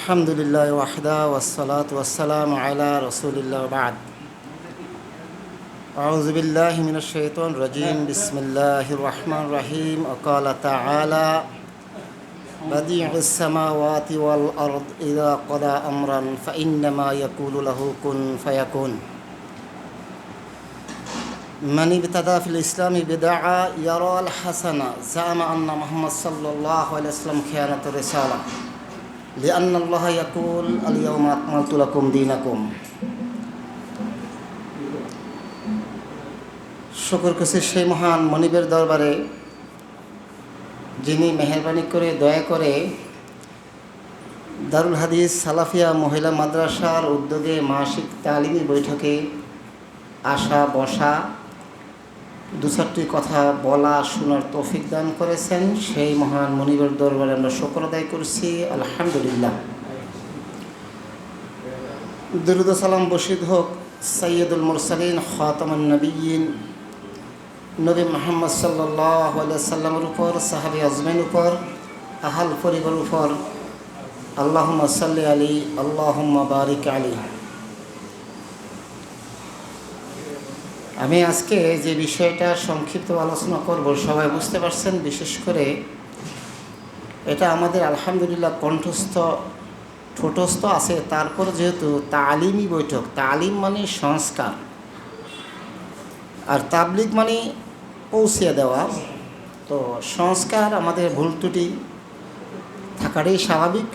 আলহামদুলিল্লাহ ওয়াহদা ওয়াসসালাতু ওয়াসসালামু আলা রাসূলিল্লাহ বা'দ। আউযু বিল্লাহি মিনাশ শাইতানির রাজীম। বিসমিল্লাহির রহমানির রহিম। ওয়াকালা তাআলা বাদিউস সামাওয়াতি ওয়াল আরদ ইযা ক্বাদা আমরান ফাইন্নামা ইয়াকুলু লাহু কুন ফায়াকুন। মান ইবতাদা ফিল ইসলামি বিদআ ইয়ারা আল হাসানা জামা আন্না মুহাম্মদ সাল্লাল্লাহু আলাইহি ওয়াসাল্লাম খিয়ানাত রিসালা লিআন্না আল্লাহ ইয়াকুল আল ইয়াওমা আকমালতু লাকুম দীনাকুম। শুকর করছি সেই মহান মনিবের দরবারে, যিনি মেহেরবানি করে দয়া করে দারুল হাদিস সালাফিয়া মহিলা মাদ্রাসার উদ্যোগে মাসিক তালিমি বৈঠকে আসা বসা, দু চারটি কথা বলা শোনার তৌফিক দান করেছেন। সেই মহান মনিবের দরবারে আমরা শুকর আদায় করছি, আলহামদুলিল্লাহ। দুরূদ ও সালাম বর্ষিত হোক সাইয়্যিদুল মুরসালিন খাতামুন নবিয়্যিন নবী মুহাম্মদ সাল্লাল্লাহু আলাইহি ওয়াসাল্লামের উপর, সাহাবী আজমাইন উপর, আহল পরিবারের উপর। আল্লাহুম্মা সাল্লি আলাইহি আল্লাহুম্মা বারিক আলাইহি। আমি আজকে যে বিষয়টা সংক্ষিপ্ত আলোচনা করব, সবাই বুঝতে পারছেন। বিশেষ করে এটা আমাদের আলহামদুলিল্লাহ কণ্ঠস্থ ঠোঁটস্থ আছে। তারপর যেহেতু তালিমি বৈঠক, তালিম মানে সংস্কার আর তাবলিগ মানে পৌঁছিয়ে দেওয়া, তো সংস্কার আমাদের ভুল ত্রুটি থাকাটাই স্বাভাবিক।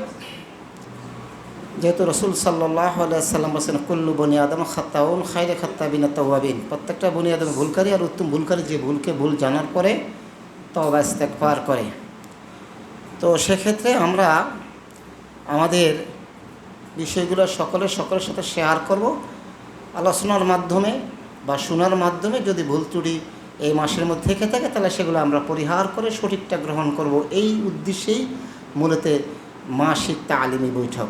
যেহেতু রসুল সাল্লাল্লাহু আলাইহি ওয়াসাল্লাম বলেছেন কুল্লু বনি আদম খাত্তাউন খায়রে খাত্তাবিনা তাওয়াবিন। প্রত্যেকটা বনি আদম ভুলকারী, আর উত্তম ভুলকারী যে ভুলকে ভুল জানার পরে তওবা ইস্তেগফার করে। তো সেক্ষেত্রে আমরা আমাদের বিষয়গুলো সকলের সাথে শেয়ার করব আলোচনার মাধ্যমে বা শোনার মাধ্যমে। যদি ভুল ত্রুটি এই মাসের মধ্যে থেকে থাকে তাহলে সেগুলো আমরা পরিহার করে সঠিকটা গ্রহণ করব। এই উদ্দেশ্যেই মূলত মাসিক তালিমি বৈঠক।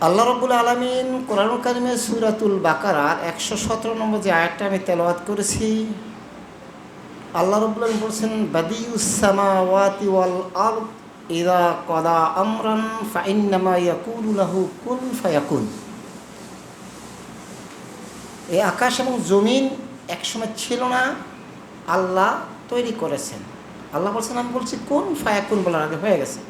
আল্লাহ রাব্বুল আলামিন কোরআনুল কারীমে সূরাতুল বাকারার 117 নম্বর যে আয়াতটা আমি তেলাওয়াত করেছি, আল্লাহ রাব্বুল আলামিন বলেছেন বাদিউস সামাওয়াতি ওয়াল আরদ ইযা ক্বাদা আমরান ফাইন্নামা ইয়াকুলু লাহু কুন ফায়াকুন। এই আকাশ এবং জমিন একসময় ছিল না, আল্লাহ তৈরি করেছেন। আল্লাহ বলছেন, আমি বলছি কোন ফায়াকুন বলার আগে হয়ে গেছে।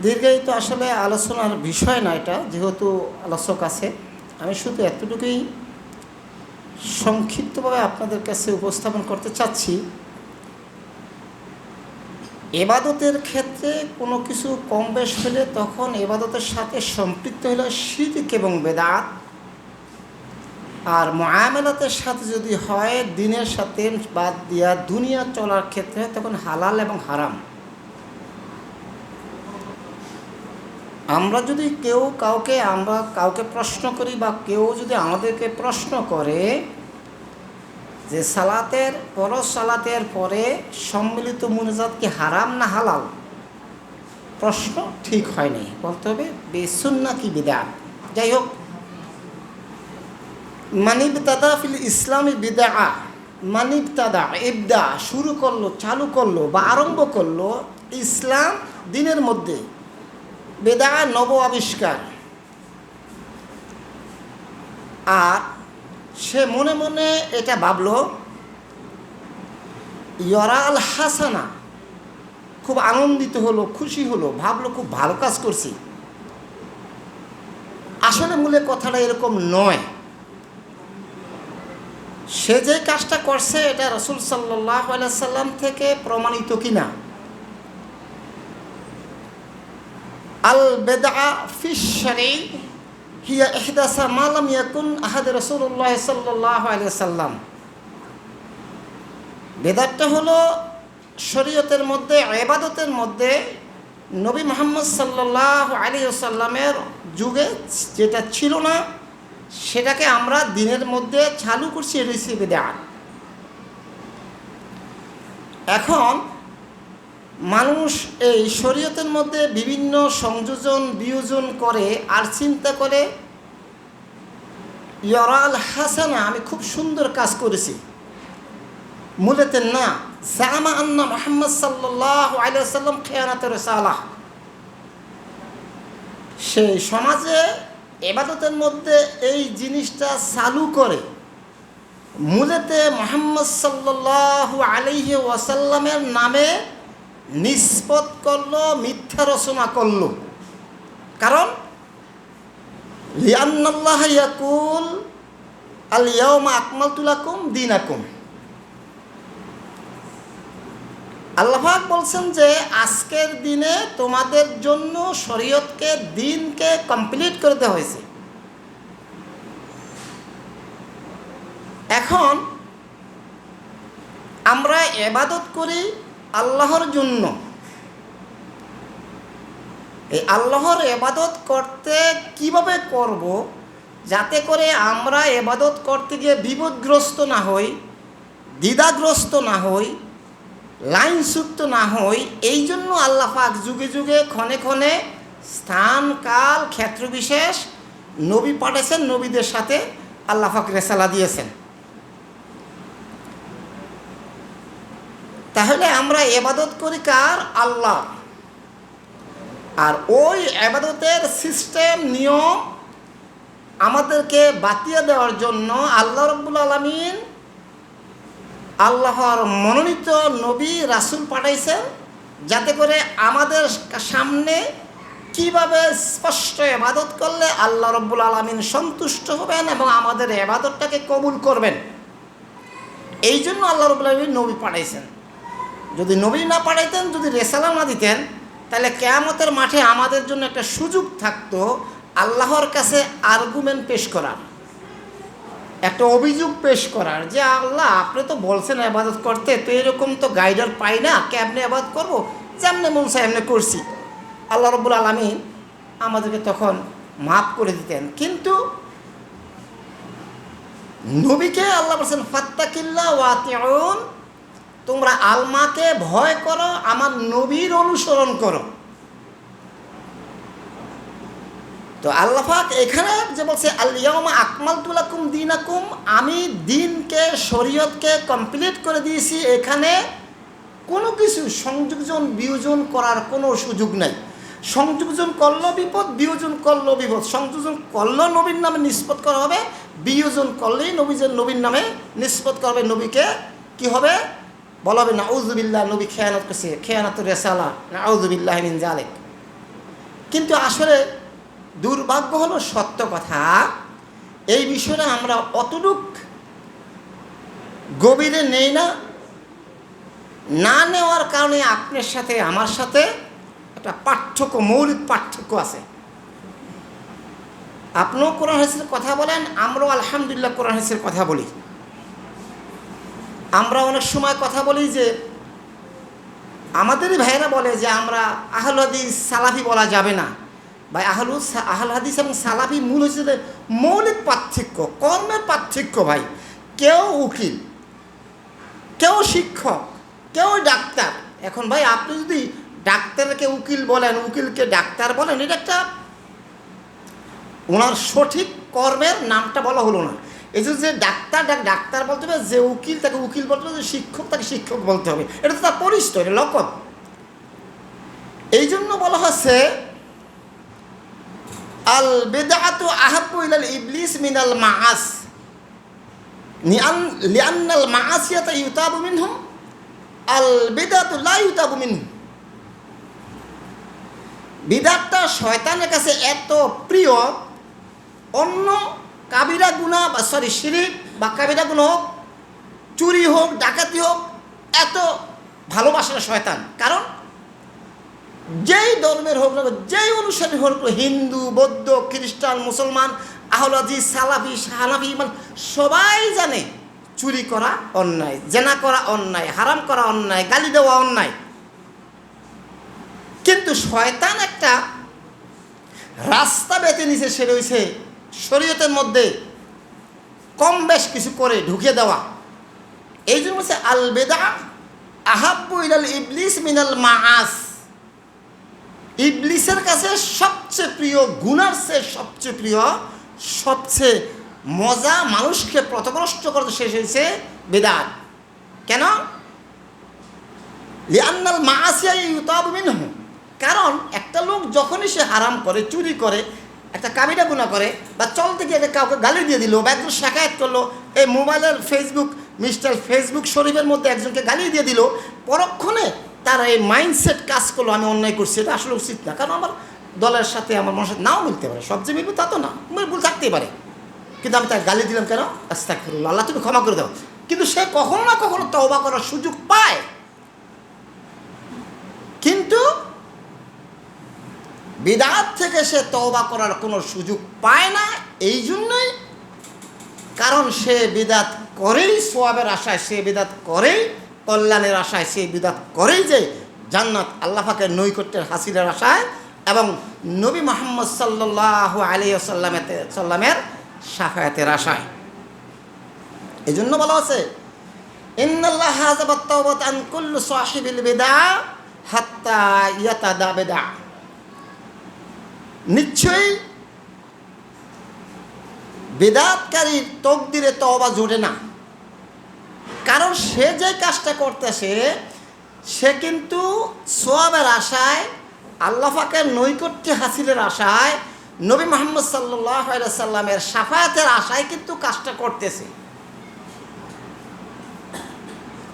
দীর্ঘায়িত আসলে আলোচনার বিষয় না এটা, যেহেতু আলোচক আছে। আমি শুধু এতটুকুই সংক্ষিপ্তভাবে আপনাদের কাছে উপস্থাপন করতে চাচ্ছি। এবাদতের ক্ষেত্রে কোনো কিছু কম বেশ হলে তখন এবাদতের সাথে সম্পৃক্ত হলে শিরক এবং বেদাত, আর মুআমালাতের সাথে যদি হয় দিনের সাথে বাদ দিয়া দুনিয়া চলার ক্ষেত্রে তখন হালাল এবং হারাম। আমরা যদি আমরা কাউকে প্রশ্ন করি বা কেউ যদি আমাদেরকে প্রশ্ন করে যে সালাতের পরে সম্মিলিত মুনাজাত কি হারাম না হালাল, প্রশ্ন ঠিক হয়নি। বলতে হবে বেসুন্নাহ কি বিদআত। যাই হোক, মানিবতাদা ফিল ইসলামি বিদআ, মানিবতাদা ইবদা শুরু করলো, চালু করলো বা আরম্ভ করলো ইসলাম দিনের মধ্যে, বিদআ নব আবিষ্কার। আর সে মনে মনে এটা ভাবলো ইয়ারা আল হাসানা, খুব আনন্দিত হলো, খুশি হলো, ভাবলো খুব ভালো কাজ করছি। আসলে মূলে কথাটা এরকম নয়। সে যে কাজটা করছে এটা রাসূল সাল্লাল্লাহু আলাইহি ওয়াসাল্লাম থেকে প্রমাণিত কিনা। আল বিদআ ফিশ শরঈ হিয়া ইহদাসা মা লাম ইয়াকুন আহাদ রাসূলুল্লাহ সাল্লাল্লাহু আলাইহি ওয়াসাল্লাম। বিদআতটা হলো শরীয়তের মধ্যে, ইবাদতের মধ্যে নবী মুহাম্মদ সাল্লাল্লাহু আলাইহি ওয়াসাল্লামের যুগে যেটা ছিল না সেটাকে আমরা দিনের মধ্যে চালু করছি, এটা হচ্ছে বিদআত। এখন মানুষ এই শরীয়তের মধ্যে বিভিন্ন সংযোজন বিয়োজন করে আর চিন্তা করে ইয়ারা আল হাসানা, আমি খুব সুন্দর কাজ করেছি। মূলত না, জামা আন্না মুহাম্মদ সাল্লাল্লাহু আলাইহি ওয়াসাল্লাম খিয়ানাতুর রিসালাহ, সেই সমাজে ইবাদতের মধ্যে এই জিনিসটা চালু করে মূলতে মুহাম্মদ সাল্লাল্লাহু আলাইহি ওয়াসাল্লামের নামে নিসবত করলো, মিথ্যা রচনা করলো। কারণ লিআন্নাল্লাহ ইয়াকুল আল ইয়াউমা আকমালতু লাকুম দীনাকুম, আল্লাহ পাক বলছেন যে আজকের দিনে তোমাদের জন্য শরীয়তকে, দিনকে কমপ্লিট করে দেওয়া হয়েছে। এখন আমরা ইবাদত করি আল্লাহর জন্য। এই আল্লাহর ইবাদত করতে কিভাবে করব, যাতে করে আমরা ইবাদত করতে গিয়ে বিপদগ্রস্ত না হই, দ্বিধাগ্রস্ত না হই, লাইনচ্যুত না হই, এই জন্য আল্লাহ পাক যুগে যুগে ক্ষণে ক্ষণে স্থান কাল ক্ষেত্র বিশেষ নবী পাঠিয়েছেন, নবীদের সাথে আল্লাহ পাক রেসালা দিয়েছেন। তাহলে আমরা ইবাদত করি কার? আল্লাহ। আর ওই ইবাদতের সিস্টেম নিয়ম আমাদেরকে বাতিয়ে দেওয়ার জন্য আল্লাহ রাব্বুল আলামিন আল্লাহর মনোনীত নবী রাসূল পাঠাইছেন, যাতে করে আমাদের সামনে কিভাবে স্পষ্ট ইবাদত করলে আল্লাহ রাব্বুল আলামিন সন্তুষ্ট হবেন এবং আমাদের ইবাদতটাকে কবুল করবেন। এই জন্য আল্লাহ রাব্বুল আলামিন নবী পাঠাইছেন। যদি নবী না পাঠাইতেন, যদি রেসালা না দিতেন, তাহলে কিয়ামতের মাঠে আমাদের জন্য একটা সুযোগ থাকতো আল্লাহর কাছে আর্গুমেন্ট পেশ করার, একটা অভিযোগ পেশ করার, যে আল্লাহ আপনি তো বলছেন ইবাদত করতে, তো এরকম তো গাইডার পাই না, কেমনে ইবাদত করবো, যেমনে মন চায় এমনি করছি। আল্লাহ রাব্বুল আলামিন আমাদেরকে তখন মাফ করে দিতেন। কিন্তু নবীকে আল্লাহ বলছেন ফাত্তাকিল্লাহ ওয়া আতিউন, তোমরা আল্লাহকে ভয় করো, আমার নবীর অনুসরণ করো। তো আল্লাহ পাক এখানে যে বলছে আল ইয়াউমা আকমালতু লাকুম দীনাকুম, আমি দিনকে, শরীয়তকে কমপ্লিট করে দিয়েছি। এখানে কোনো কিছু সংযোজন বিয়োজন করার কোনো সুযোগ নাই। সংযোজন করলো বিপদ, বিয়োজন করলো বিপদ। সংযোজন করলেও নবীর নামে নিসবত করা হবে, বিয়োজন করলেই নবীর নামে নিসবত করা হবে। নবীকে কি হবে? বলা হবে নাউযুবিল্লাহ, নবী খেয়ানত করছে, খেয়ানাতুর রিসালা, নাউযুবিল্লাহি মিন যালিক। কিন্তু আসলে দুর্ভাগ্য হলো, সত্য কথা, এই বিষয়টা আমরা অতটুক গভীরে নেই না। না নেওয়ার কারণে আপনার সাথে আমার সাথে একটা পার্থক্য, মৌলিক পার্থক্য আছে। আপনিও কোরআন হাদিসের কথা বলেন, আমরাও আলহামদুলিল্লাহ কোরআন হাদিসের কথা বলি। আমরা অনেক সময় কথা বলি যে আমাদেরই ভাইয়েরা বলে যে আমরা আহলুল হাদিস সালাফি বলা যাবে না। ভাই আহলুল হাদিস এবং সালাফি মূল হচ্ছে যে মৌলিক পার্থক্য, কর্মের পার্থক্য। ভাই কেউ উকিল, কেউ শিক্ষক, কেউ ডাক্তার। এখন ভাই আপনি যদি ডাক্তারকে উকিল বলেন, উকিলকে ডাক্তার বলেন, এটা একটা ওনার সঠিক কর্মের নামটা বলা হলো না। এই যে ডাক্তার বলতে হবে, যে উকিল তাকে উকিল বলতে হবে, যে শিক্ষক তাকে শিক্ষক বলতে হবে। এটা তো তার পরিচয়, লকব। এই জন্য বলা হচ্ছে আল বিদআতু আহাব্বু ইলাল ইবলিস মিনাল মাআস, লিআন্নাল মাআসিয়াতা ইউতাবু মিনহু, আল বিদআতু লা ইউতাবু মিনহু। বিদআতটা শয়তানের কাছে এত প্রিয়, অন্য কাবিরা গুনাহ বা শিরক বা কাবিরা গুনাহ হোক, চুরি হোক, ডাকাতি হোক, এত ভালোবাসে না শয়তান। কারণ যেই ধর্মের হোক না, যেই অনুসারী হোক, হিন্দু, বৌদ্ধ, খ্রিস্টান, মুসলমান, আহলুল হাদিস, সালাফি, হানাফি, মানে সবাই জানে চুরি করা অন্যায়, জেনা করা অন্যায়, হারাম করা অন্যায়, গালি দেওয়া অন্যায়। কিন্তু শয়তান একটা রাস্তা বেঁধে নিছে, সে রয়েছে শরীয়তের মধ্যে কম বেশ কিছু করে ঢুকে দেওয়া। এই জন্য বলছে আল বিদআ আহাব্বু ইলাল ইবলিস মিনাল মাআস। ইবলিসের কাছে সবচেয়ে প্রিয়, গুনার চেয়ে সবচেয়ে প্রিয়, সবচেয়ে মজা মানুষকে পথভ্রষ্ট করতে শেষ হয়েছে বিদআত। কেন? লিআন্নাল মাআসিয়া ইউতাবু মিনহু, কারণ একটা লোক যখনই সে হারাম করে, চুরি করে, একটা কাবিরা গুনাহ করে, বা চলতে গিয়ে কাউকে গালি দিয়ে দিল, বা একজন শাকায়াত করলো, এই মোবাইলের মিস্টার ফেসবুক শরীফের মধ্যে একজনকে গালি দিয়ে দিল, পরক্ষণে তার এই মাইন্ডসেট কাজ করলো আমি অন্যায় করছি, এটা আসলে উচিত না, কারণ আমার দলের সাথে আমার মনের সাথে নাও মিলতে পারে, সব যে মিলবে তা তো না, ভুল থাকতেই পারে, কিন্তু আমি তাকে গালি দিলাম কেন? আস্তাগফিরুল্লাহ, আল্লাহ তুমি ক্ষমা করে দাও। কিন্তু সে কখনো না কখনো তওবা করার সুযোগ পায়, কিন্তু বিদআত থেকে সে তওবা করার কোনো সুযোগ পায় না। এই জন্যই, কারণ সে বিদআত করেই সওয়াবের আশায়, সে বিদআত করেই কল্যাণের আশায়, সে বিদআত করেই যে জান্নাত আল্লাহ পাকের নৈকট্যের হাসিলের আশায় এবং নবী মুহাম্মদ সাল্লাল্লাহু আলাইহি ওয়াসাল্লামের শাফায়াতের আশায়। এই জন্য বলা আছে ইন্নাল্লাহ হাযাবাত তাওবাত আন কুল্লি সাহিবিল বিদআ হাত্তা ইয়াতাদা বিদআ, নিশ্চয়ই বিদআতকারীর তকদিরে তওবা জোটে না, কারণ সে যে কাজটা করতেছে সে কিন্তু সওয়াবের আশায়, আল্লাহ পাকের নৈকট্য হাসিলের আশায়, নবী মুহাম্মদ সাল্লাল্লাহু আলাইহি সাল্লামের শাফায়াতের আশায় কিন্তু কাজটা করতেছে।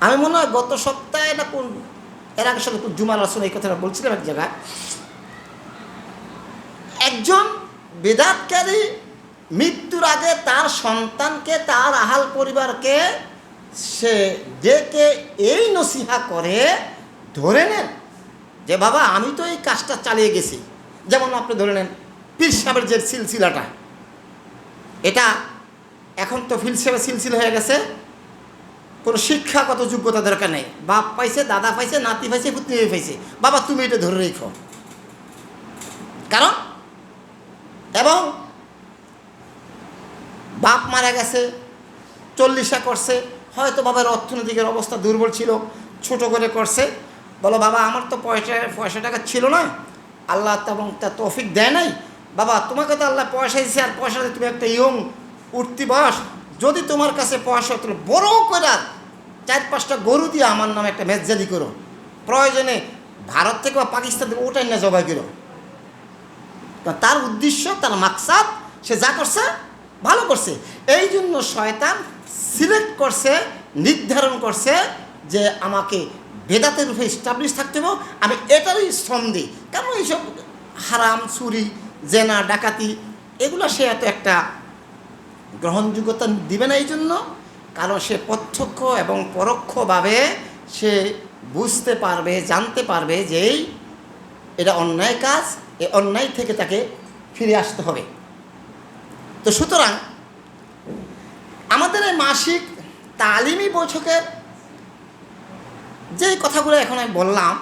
আমি মনে হয় গত সপ্তাহে না কোন এর আগে সাথে জুমার আসলে এই কথাটা বলছিলাম এক জায়গায়, একজন বিদআতকারী মৃত্যুর আগে তার সন্তানকে, তার আহাল পরিবারকে সে ডেকে এই নসিহা করে, ধরে নেন যে বাবা আমি তো এই কাজটা চালিয়ে গেছি, যেমন আপনি ধরে নেন পীর সাহেবের যে সিলসিলাটা, এটা এখন তো পীর সাহেবের সিলসিলা হয়ে গেছে, কোনো শিক্ষাগত যোগ্যতা দরকার নেই, বাপ পাইছে, দাদা পাইছে, নাতি পাইছে, পুত্রী পাইছে, বাবা তুমি এটা ধরে রেখো। কারণ এবং বাপ মারা গেছে, 40 করছে, হয়তো বাবার অর্থনৈতিকের অবস্থা দুর্বল ছিল, ছোট করে করছে, বলো বাবা আমার তো পয়সা টাকা ছিল না, আল্লাহ এবং তা তৌফিক দেয় নাই, বাবা তোমাকে তো আল্লাহ পয়সা দিয়েছে, আর পয়সা দিয়ে তুমি একটা উঠতি বয়স, যদি তোমার কাছে পয়সা তাহলে বড় করে 4-5টা গরু দিয়ে আমার নামে একটা মেজজাদি করো, প্রয়োজনে ভারত থেকে বা পাকিস্তান থেকে ওটাই না জবাই করো। তার উদ্দেশ্য, তার মাকসাদ, সে যা করছে ভালো করছে। এই জন্য শয়তান সিলেক্ট করছে, নির্ধারণ করছে যে আমাকে বেদাতের রূপে স্টাবলিশ থাকতে হবে, আমি এটারই শ্রম দিই, কারণ এইসব হারাম, চুরি, জেনা, ডাকাতি এগুলো সে এত একটা গ্রহণযোগ্যতা দিবে না। এই জন্য, কারণ সে প্রত্যক্ষ এবং পরোক্ষভাবে সে বুঝতে পারবে, জানতে পারবে যে এটা অন্যায় কাজ, এই অন্যায় থেকে তাকে ফিরে আসতে হবে। তো সুতরাং আমাদের এই মাসিক তালিমি বৈঠকের যেই কথাগুলো এখন আমি বললাম,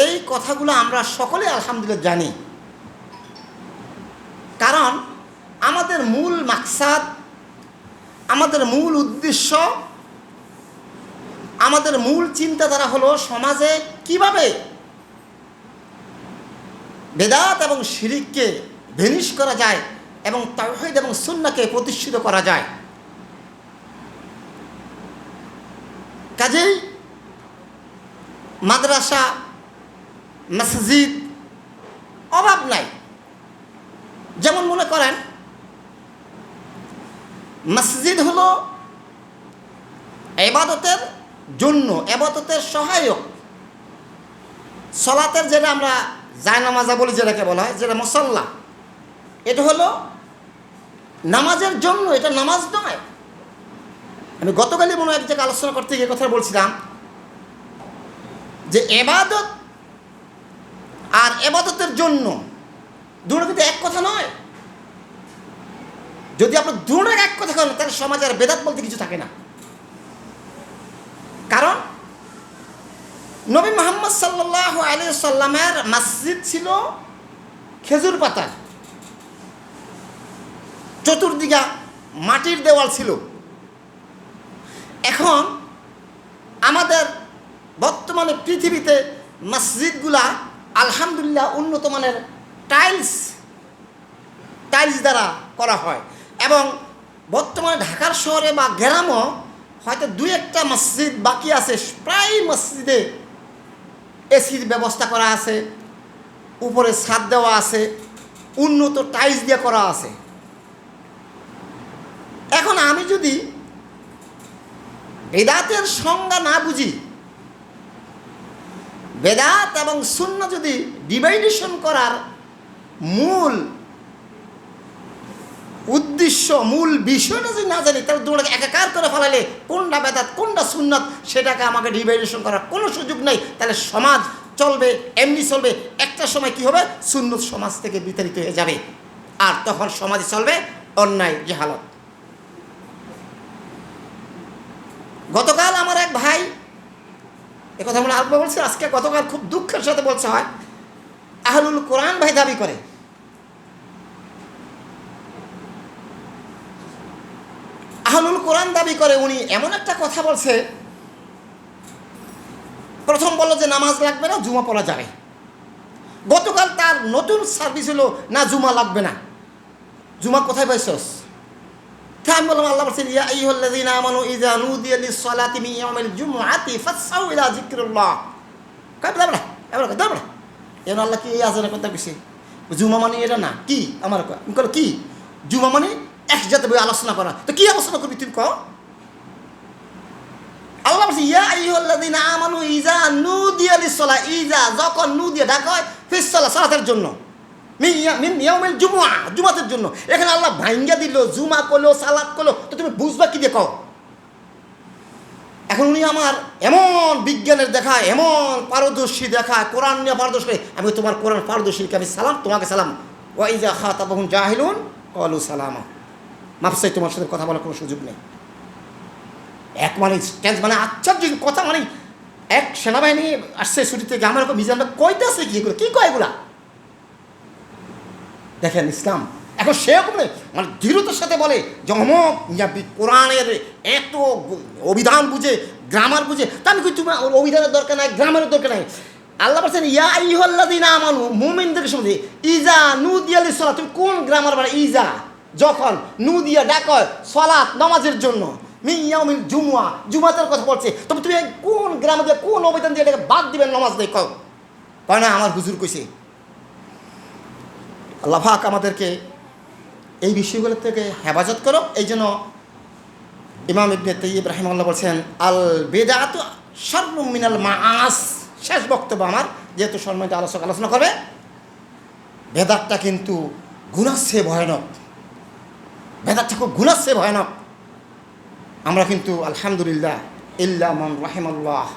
এই কথাগুলো আমরা সকলে আলহামদুলিল্লাহ জানি, কারণ আমাদের মূল মাকসাদ, আমাদের মূল উদ্দেশ্য, আমাদের মূল চিন্তাধারা হলো সমাজে কিভাবে বেদাত এবং শিরিককে ভেনিশ করা যায় এবং তাওহীদ এবং সুন্নাহকে প্রতিষ্ঠিত করা যায়। কাজেই মাদ্রাসা, মসজিদ অভাব নাই। যেমন মনে করেন মসজিদ হলো ইবাদতের জন্য, ইবাদতের সহায়ক, সালাতের যেটা আমরা জায়নামাজ বলি, যেটাকে বলা হয়, যেটা মুসাল্লা, এটা হলো নামাজের জন্য, এটা নামাজ নয়। আমি গতকালই মনে হয় এক জায়গায় আলোচনা করতে গিয়ে কথা বলছিলাম যে ইবাদত আর ইবাদতের জন্য দুটো কিন্তু এক কথা নয়। যদি আপনার দুটো এক কথা করেন তাহলে সমাজে আর বেদাত বলতে কিছু থাকে না। কারণ নবী মুহাম্মদ সাল্লাল্লাহু আলাইহি সাল্লামের মসজিদ ছিল খেজুর পাতার, চতুর্দিকে মাটির দেওয়াল ছিল। এখন আমাদের বর্তমানে পৃথিবীতে মসজিদগুলা আলহামদুলিল্লাহ উন্নত মানের টাইলস দ্বারা করা হয়, এবং বর্তমানে ঢাকার শহরে বা গ্রামও হয়তো দুই একটা মসজিদ বাকি আছে, প্রায় মসজিদে এসির ব্যবস্থা করা আছে, উপরে ছাদ দেওয়া আছে, উন্নত টাইলস দিয়ে করা আছে। এখন আমি যদি বেদাতের সংজ্ঞা না বুঝি, বেদাত এবং সুন্নাহ যদি ডিভাইডেশন করার মূল উদ্দেশ্য, মূল বিষয়টা যদি না জানি, তাহলে দুটোকে একাকার করে ফেলালে কোনটা বেদাত কোনটা সুন্নাত সেটাকে আমাকে ডিভাইডেশন করার কোনো সুযোগ নেই। তাহলে সমাজ চলবে, এমনি চলবে। একটা সময় কি হবে, সুন্নত সমাজ থেকে বিতাড়িত হয়ে যাবে, আর তখন সমাজে চলবে অন্যায় জাহালত। গতকাল আমার এক ভাই, একথা আমরা আরেকবার বলছি, আজকে গতকাল খুব দুঃখের সাথে বলছে হয়, আহলুল কোরআন ভাই দাবি করে। আহলুল কোরআন দাবি করে, উনি এমন একটা কথা বলছে, প্রথম বলল যে নামাজ লাগবে না, জুমা পড়া যাবে। গতকাল তার নতুন সার্ভিস হলো, না জুমা লাগবে না। জুমা কোথায় পাইছস? আমি বললাম আল্লাহ বলছেন, ইয়া আইয়ুহাল্লাযীনা আমানু ইযা নুদিয়া লিস-সালাতি মিন ইয়াউমিল জুমআতি ফাসআউ ইলা যিকরিল্লাহ। কই দাবড়া এবার দাবড়া, এর আল্লাহ কি এই আযানের কথা কইছে? জুমা মানে এটা না কি? আমার কল কি জুমা মানে একসাথে বই আলোচনা করা। তো কি আলোচনা করবি তুই কও? আল্লাহ বলছে ইয়া আইয়ুহাল্লাযীনা আমানু ইযা নুদিয়া লিস-সালা, ইযা যখন নুদিয়া ডাকা হয় ফিস-সালা সালাতের জন্য, মিন ইয়াউমিল জুমআ জুমাতের জন্য। এখানে আল্লাহ ভাঙ্গা দিল, জুমা করলো, সালাত করলো, তো তুমি বুঝবা কি দিয়ে কও? এখন উনি আমার এমন বিজ্ঞানের দেখায়, এমন পারদর্শী দেখায়, কোরআন নিয়ে পারদর্শী। আমি তোমার কোরআন পারদর্শীকে আমি সালাম, তোমাকে সালাম। ওয়া ইযা খাতাবাহুম জাহিলুন ক্বালু সালামা। মাপসাই তোমার সাথে কথা বলার কোনো সুযোগ নেই। এক মানে টেন্স মানে আশ্চর্য কথা, মানে এক সেনাবাহিনী আসছে ছুটি থেকে, আমার মিজানটা কইতেছে কি এগুলো, কি কয় এগুলা? দেখেন ইসলাম এখন সেরকম নেই, মানে দৃঢ়তার সাথে বলে যে অমক কোরআনের এত অভিধান বুঝে, গ্রামার বুঝে। তা আমি কই তোমার অভিধানের দরকার নাই, গ্রামারের দরকার নাই। আল্লাহ বলছেন ইয়া আইয়ুহাল্লাযীনা আমানু, মুমিনদের সম্বন্ধে, ইজা নুদিয়া লিস-সালাত, তুমি কোন গ্রামার মানে? ইজা যখন, নুদিয়া ডাক হয় সালাত নামাজের জন্য, মিন ইয়াউমিল জুমআ জুমাতের কথা বলছে। তবে তুমি কোন গ্রামে দিয়ে, কোন অভিধান দিয়ে এটাকে বাদ দিবেন নামাজ নেই? কয় না আমার হুজুর কইছে। আল্লাহ পাক আমাদেরকে এই বিষয়গুলো থেকে হেফাজত করো। এই জন্য ইমাম ইবনে তাইয়্যিব রাহিমাহুল্লাহ বলছেন, আল বিদআতু শাররুম মিনাল মাআস। শেষ বক্তব্য আমার, যেহেতু সম্মানিত আলোচক আলোচনা করবে, বেদাতটা কিন্তু গুনাহ চেয়ে ভয়ানক, বেদাতটা খুব গুনাহ চেয়ে ভয়ানক। আমরা কিন্তু আলহামদুলিল্লাহ ইল্লা মান রাহিমাল্লাহ,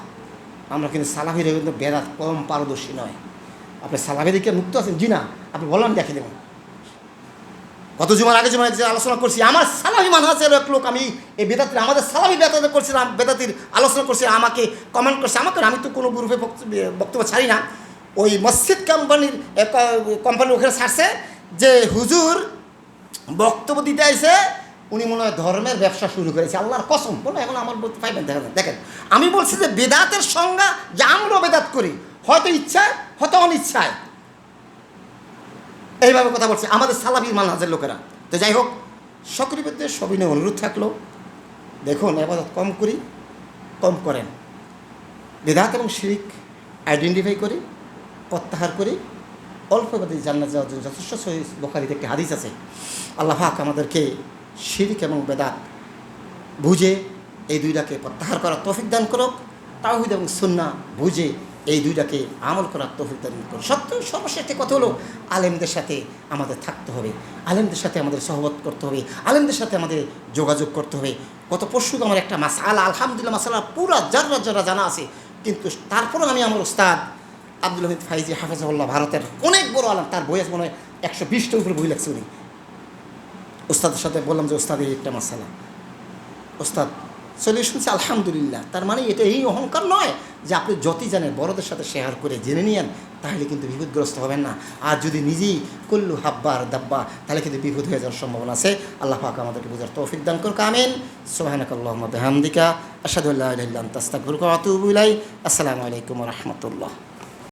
আমরা কিন্তু সালাফিরা কিন্তু বেদাত কম পারদর্শী নয়। আপনি সালাফিদেরকে মুক্ত আছেন? জি না, আপনি বললাম দেখে দেবেন। গত জুমার আগে জুমায় যে আলোচনা করছি, আমার সালাফি মানহাজের এক লোক, আমি এই বেদাতির, আমাদের সালাফি বেদাতে করছিলাম, বেদাতির আলোচনা করছি, আমাকে কমেন্ট করছে, আমাকে, আমি তো কোনো গ্রুপে বক্তব্য ছাড়ি না, ওই মসজিদ কোম্পানির ওখানে ছাড়ছে যে হুজুর বক্তব্য দিতে আইছে, উনি মনে হয় ধর্মের ব্যবসা শুরু করেছে। আল্লাহর কসম বলো, এখন আমার বলতে পাইবেন। দেখেন আমি বলছি যে বেদাতের সংজ্ঞা, যে আমরাও বেদাত করি, হয়তো ইচ্ছায় হয়তো অনিচ্ছায়, এইভাবে কথা বলছে আমাদের সালাফি মানহাজের লোকেরা। তো যাই হোক, সকলের মধ্যে সবিনয় অনুরোধ থাকলো, দেখুন ইবাদত কম করি, কম করেন, বেদাত এবং শিরক আইডেন্টিফাই করি, প্রত্যাহার করি, অল্প বাদে জান্নাত যাওয়ার জন্য যথেষ্ট। সহিহ বুখারীতে একটি হাদিস আছে। আল্লাহ পাক আমাদেরকে শিরক এবং বেদাত বুঝে এই দুইটাকে প্রত্যাহার করার তৌফিক দান করুক, তাওহীদ এবং সুন্নাহ বুঝে এই দুইটাকে আমল করার তৌফিক দান করুক। সর্বশেষ একটি কথা হলো, আলেমদের সাথে আমাদের থাকতে হবে, আলেমদের সাথে আমাদের সহবত করতে হবে, আলেমদের সাথে আমাদের যোগাযোগ করতে হবে। গত পরশু আমার একটা মাসআলা, আলহামদুলিল্লাহ মাসআলা পুরা যারা জানা আছে, কিন্তু তারপরেও আমি আমার উস্তাদ আব্দুল হামিদ ফাইজি হাফেজাহুল্লাহ, ভারতের অনেক বড় আলেম, তার বই আছে মনে হয় 120টার উপরে বই লাগছে উনি। উস্তাদের সাথে বললাম যে উস্তাদ এই একটা মাসআলা, উস্তাদ সলিউশন আলহামদুলিল্লাহ। তার মানে এটা এই অহংকার নয় যে আপনি যতই জানেন বড়দের সাথে শেয়ার করে জেনে নিয়েন, তাহলে কিন্তু বিপদগ্রস্ত হবেন না। আর যদি নিজেই কুল্লু হাব্বার দাব্বা, তাহলে কিন্তু বিপদ হয়ে যাওয়ার সম্ভাবনা আছে। আল্লাহ পাক আমাদেরকে বোঝার তৌফিক দান করুক, আমিন। সুবহানাকাল্লাহুম্মা বিহামদিকা আশহাদু আল্লা ইলাহা ইল্লা আনতা আস্তাগফিরুকা ওয়া আতুবু ইলাইক। আসসালামু আলাইকুম ওয়া রাহমাতুল্লাহ।